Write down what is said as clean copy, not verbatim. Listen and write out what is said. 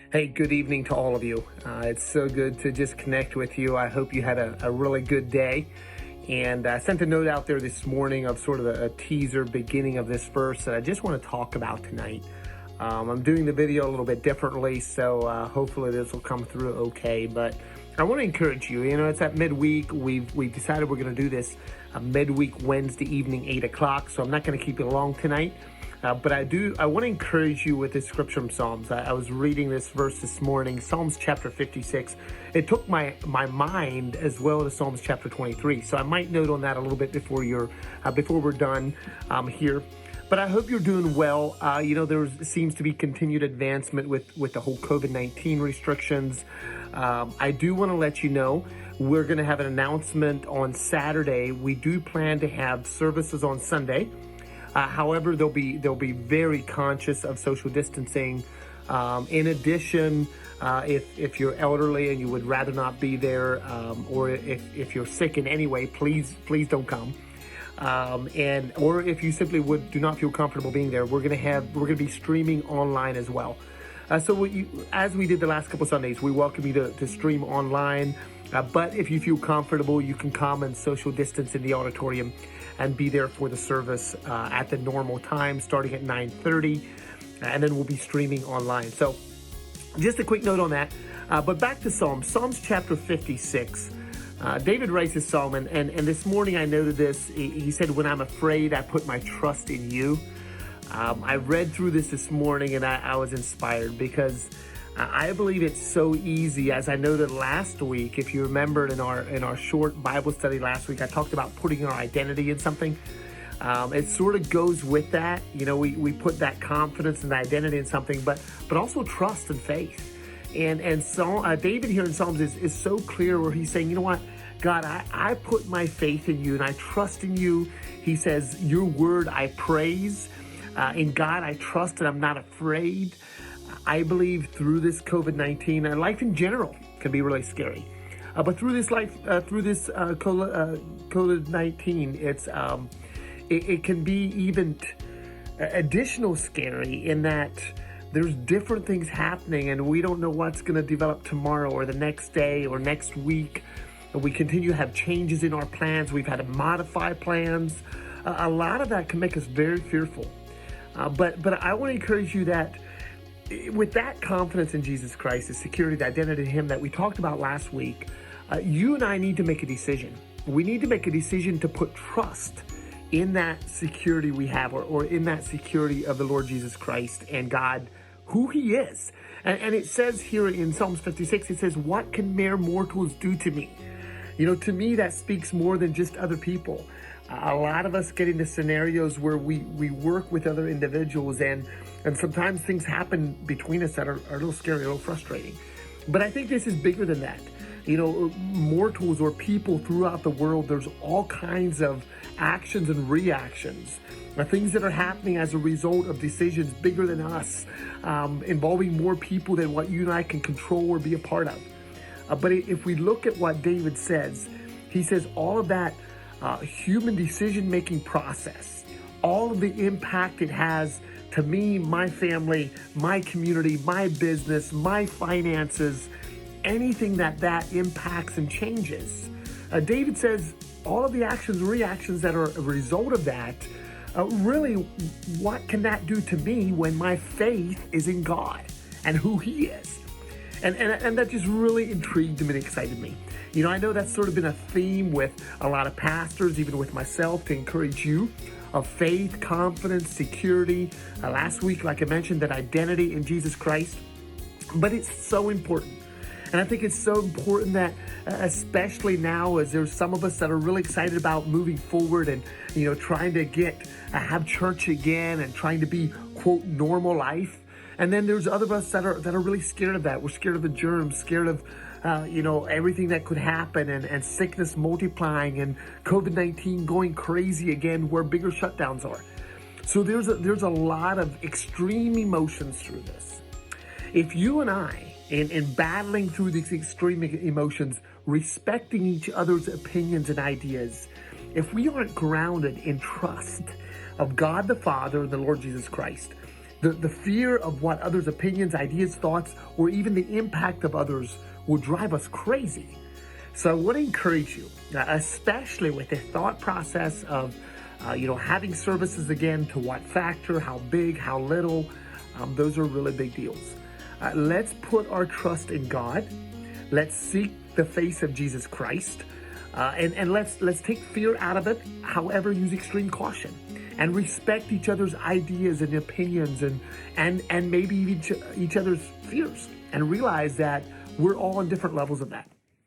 Hey, good evening to all of you. It's so good to just connect with you. I hope you had a really good day. And I sent a note out there this morning of sort of a teaser beginning of this verse that I just want to talk about tonight. I'm doing the video a little bit differently, so hopefully this will come through okay. But I want to encourage you. It's at midweek. We've decided we're going to do this midweek Wednesday evening, 8 o'clock. So I'm not going to keep you long tonight. But I want to encourage you with this scripture from Psalms. I was reading this verse this morning, Psalms chapter 56. It took my mind as well as Psalms chapter 23. So I might note on that a little bit before we're done here. But I hope you're doing well. There seems to be continued advancement with the whole COVID-19 restrictions. I do want to let you know we're going to have an announcement on Saturday. We do plan to have services on Sunday. However, they'll be very conscious of social distancing. In addition, if you're elderly and you would rather not be there, or if you're sick in any way, please don't come. Or if you simply do not feel comfortable being there, we're gonna be streaming online as well. As we did the last couple Sundays, we welcome you to stream online. But if you feel comfortable, you can come and social distance in the auditorium and be there for the service at the normal time, starting at 9:30, and then we'll be streaming online. So just a quick note on that. But back to Psalms chapter 56. David writes this psalm, and this morning I noted this. He said, "When I'm afraid, I put my trust in you." I read through this morning, and I was inspired because I believe it's so easy. As I noted last week, if you remember in our short Bible study last week, I talked about putting our identity in something. It sort of goes with that. We put that confidence and identity in something, but also trust and faith. And so David here in Psalms is so clear where he's saying, you know what, God, I put my faith in you and I trust in you. He says, your word I praise. In God I trust and I'm not afraid. I believe through this COVID-19 and life in general can be really scary. But through this COVID-19, it can be even additional scary in that there's different things happening and we don't know what's going to develop tomorrow or the next day or next week. We continue to have changes in our plans. We've had to modify plans. A lot of that can make us very fearful. But I want to encourage you that with that confidence in Jesus Christ, the security, the identity in Him that we talked about last week, you and I need to make a decision. We need to make a decision to put trust in that security we have, or in that security of the Lord Jesus Christ and God, who He is. And it says here in Psalms 56, it says, "What can mere mortals do to me?" To me, that speaks more than just other people. A lot of us get into scenarios where we work with other individuals and sometimes things happen between us that are a little scary, a little frustrating. But I think this is bigger than that. Mortals or people throughout the world, there's all kinds of actions and reactions, things that are happening as a result of decisions bigger than us, involving more people than what you and I can control or be a part of. But if we look at what David says, he says all of that human decision-making process, all of the impact it has to me, my family, my community, my business, my finances, anything that impacts and changes. David says all of the actions and reactions that are a result of that, really, what can that do to me when my faith is in God and who He is? And that just really intrigued me and excited me. I know that's sort of been a theme with a lot of pastors, even with myself, to encourage you of faith, confidence, security. Last week, like I mentioned, that identity in Jesus Christ. But it's so important. And I think it's so important that, especially now, as there's some of us that are really excited about moving forward and, trying to have church again and trying to be, quote, normal life. And then there's other of us that are really scared of that. We're scared of the germs, scared of, everything that could happen and sickness multiplying and COVID-19 going crazy again where bigger shutdowns are. So there's a lot of extreme emotions through this. If you and I, in battling through these extreme emotions, respecting each other's opinions and ideas, if we aren't grounded in trust of God the Father and the Lord Jesus Christ, The fear of what others' opinions, ideas, thoughts, or even the impact of others will drive us crazy. So I want to encourage you, especially with the thought process of, having services again, to what factor, how big, how little. Those are really big deals. Let's put our trust in God. Let's seek the face of Jesus Christ. And let's take fear out of it. However, use extreme caution and respect each other's ideas and opinions and maybe even each other's fears, and realize that we're all on different levels of that.